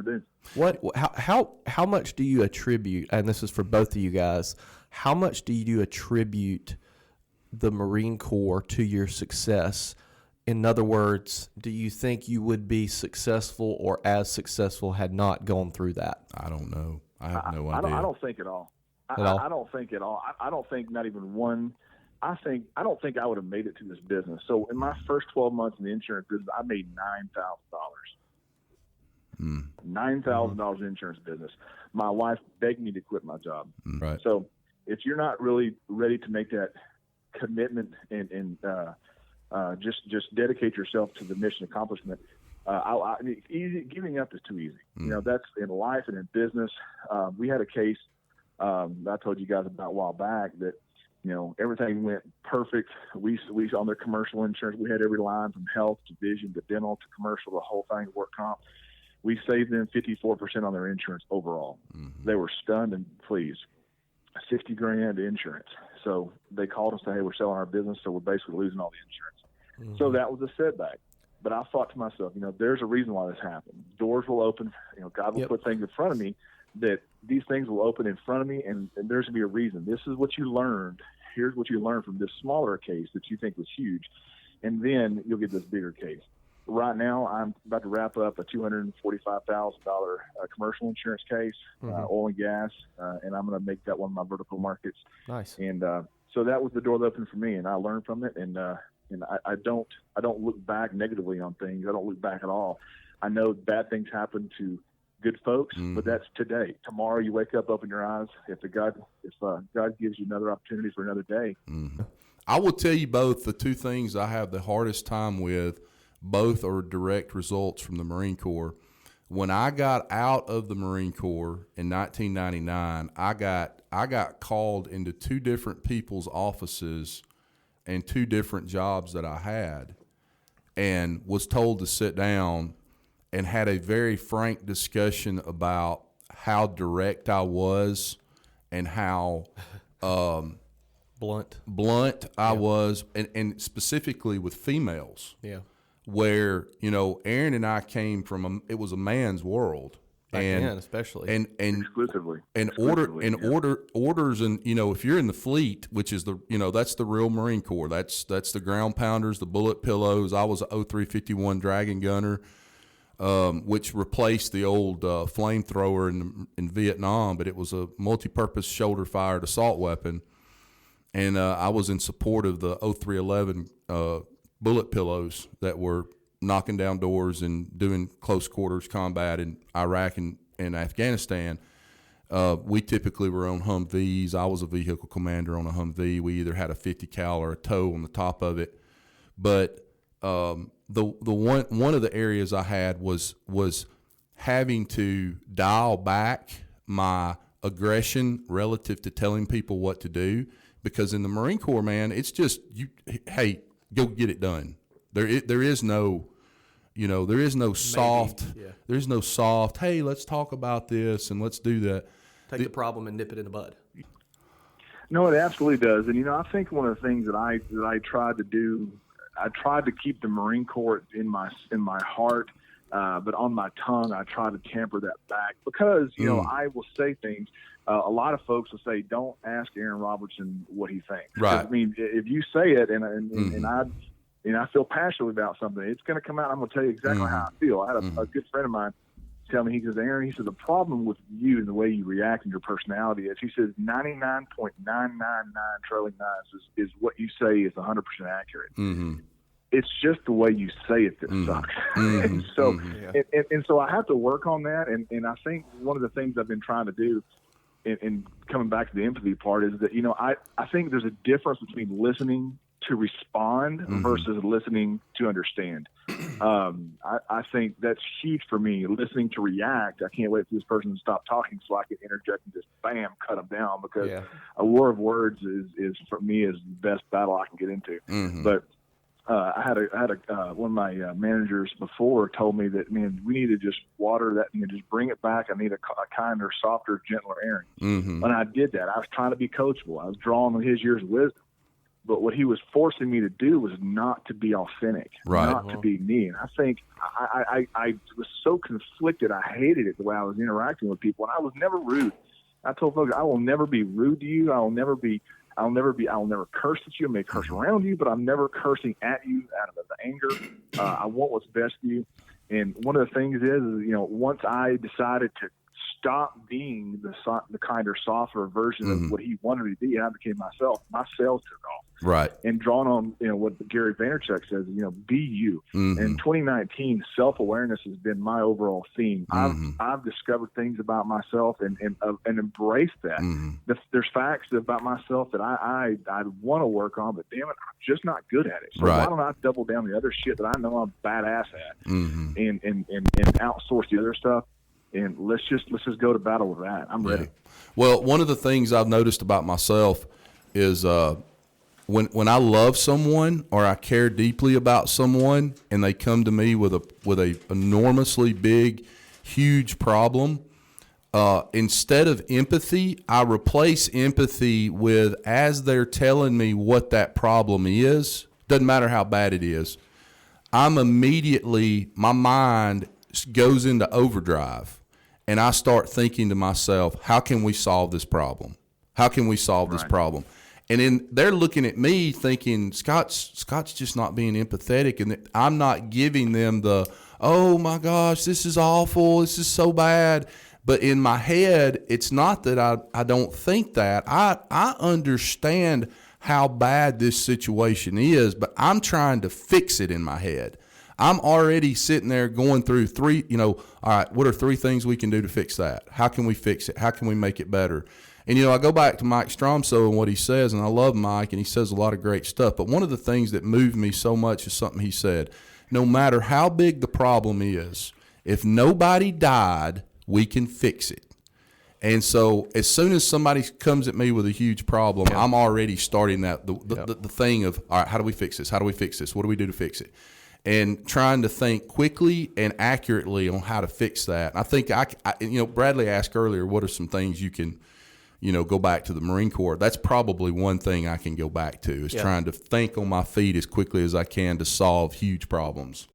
do. How much do you attribute, and this is for both of you guys, how much do you attribute the Marine Corps to your success? In other words, do you think you would be successful or as successful had not gone through that? I don't know. I have no idea. I don't think at all. I don't think at all. I don't think not even one. I don't think I would have made it to this business. So in my first 12 months in the insurance business, I made $9,000. $9,000 in insurance business. My wife begged me to quit my job. Right. So if you're not really ready to make that commitment and just dedicate yourself to the mission accomplishment, giving up is too easy. You know, that's in life and in business. We had a case I told you guys about a while back that, you know, everything went perfect. We on their commercial insurance, we had every line from health to vision to dental to commercial, the whole thing, work comp. We saved them 54% on their insurance overall. They were stunned and pleased. $60,000 insurance. So they called us and said, hey, we're selling our business, so we're basically losing all the insurance. So that was a setback. But I thought to myself, you know, there's a reason why this happened. Doors will open. You know, God will put things in front of me that these things will open in front of me, and there's going to be a reason. This is what you learned. Here's what you learned from this smaller case that you think was huge, and then you'll get this bigger case. Right now, I'm about to wrap up a $245,000 commercial insurance case, oil and gas, and I'm going to make that one of my vertical markets. Nice. And so that was the door that opened for me, and I learned from it. And I don't look back negatively on things. I don't look back at all. I know bad things happen to good folks, but that's today. Tomorrow, you wake up, open your eyes. If God gives you another opportunity for another day. I will tell you both the two things I have the hardest time with. Both are direct results from the Marine Corps. When I got out of the Marine Corps in 1999, I got called into two different people's offices and two different jobs that I had, and was told to sit down and had a very frank discussion about how direct I was and how blunt I was, and specifically with females. Yeah. Where, you know, Aron and I came from it was a man's world. Back then, especially. And exclusively. Orders, and, you know, if you're in the fleet, which is that's the real Marine Corps. That's the ground pounders, the bullet pillows. I was a 0351 Dragon Gunner, which replaced the old flamethrower in Vietnam, but it was a multi-purpose shoulder-fired assault weapon. And I was in support of the 0311 bullet pillows that were knocking down doors and doing close quarters combat in Iraq and Afghanistan. We typically were on Humvees. I was a vehicle commander on a Humvee. We either had a 50 cal or a tow on the top of it. But the one of the areas I had was having to dial back my aggression relative to telling people what to do, because in the Marine Corps, man, it's just hey, go get it done. There is no, there is no soft. There is no soft. Hey, let's talk about this and let's do that. Take the problem and nip it in the bud. No, it absolutely does. And I think one of the things that I tried to do, I tried to keep the Marine Corps in my heart, but on my tongue, I try to tamper that back because I will say things. A lot of folks will say, "Don't ask Aron Robertson what he thinks." Right. I mean, if you say it, and I feel passionately about something, it's going to come out. I'm going to tell you exactly how I feel. I had a good friend of mine tell me, he goes, "Aron," he said, "the problem with you and the way you react and your personality is," he says, 99.999 trailing nines is what you say is 100% accurate. It's just the way you say it that sucks. And so I have to work on that. And I think one of the things I've been trying to do, and coming back to the empathy part, is that, I think there's a difference between listening to respond versus listening to understand. I think that's huge for me. Listening to react. I can't wait for this person to stop talking so I can interject and just bam, cut them down, because a war of words is for me is the best battle I can get into. But I had one of my managers before told me that, man, we need to just water that, just bring it back. I need a kinder, softer, gentler Aron. And I did that. I was trying to be coachable. I was drawing on his years of wisdom. But what he was forcing me to do was not to be authentic, right. not to be me. And I think I was so conflicted. I hated it the way I was interacting with people, and I was never rude. I told folks, I will never be rude to you. I'll never curse at you. I may curse around you, but I'm never cursing at you out of anger. I want what's best for you. And one of the things is, once I decided to stop being the kinder, softer version of what he wanted me to be, and I became myself, my sales took off. Right. And drawn on, what Gary Vaynerchuk says, be you. In 2019, self-awareness has been my overall theme. I've discovered things about myself and embraced that. There's facts about myself that I want to work on, but damn it, I'm just not good at it. So why don't I double down the other shit that I know I'm badass at and outsource the other stuff? And let's just go to battle with that. I'm ready. Well, one of the things I've noticed about myself is when I love someone or I care deeply about someone and they come to me with a enormously big, huge problem, instead of empathy, I replace empathy with, as they're telling me what that problem is, doesn't matter how bad it is, my mind goes into overdrive. And I start thinking to myself, how can we solve this problem? How can we solve this problem? And then they're looking at me thinking, Scott's just not being empathetic. And I'm not giving them the, oh my gosh, this is awful. This is so bad. But in my head, it's not that I don't think that. I understand how bad this situation is, but I'm trying to fix it in my head. I'm already sitting there going through all right, what are 3 things we can do to fix that? How can we fix it? How can we make it better? And, I go back to Mike Stromso and what he says, and I love Mike, and he says a lot of great stuff. But one of the things that moved me so much is something he said. No matter how big the problem is, if nobody died, we can fix it. And so as soon as somebody comes at me with a huge problem, I'm already starting the thing of, all right, how do we fix this? How do we fix this? What do we do to fix it? And trying to think quickly and accurately on how to fix that. I think Bradley asked earlier, what are some things you can, go back to the Marine Corps? That's probably one thing I can go back to is trying to think on my feet as quickly as I can to solve huge problems.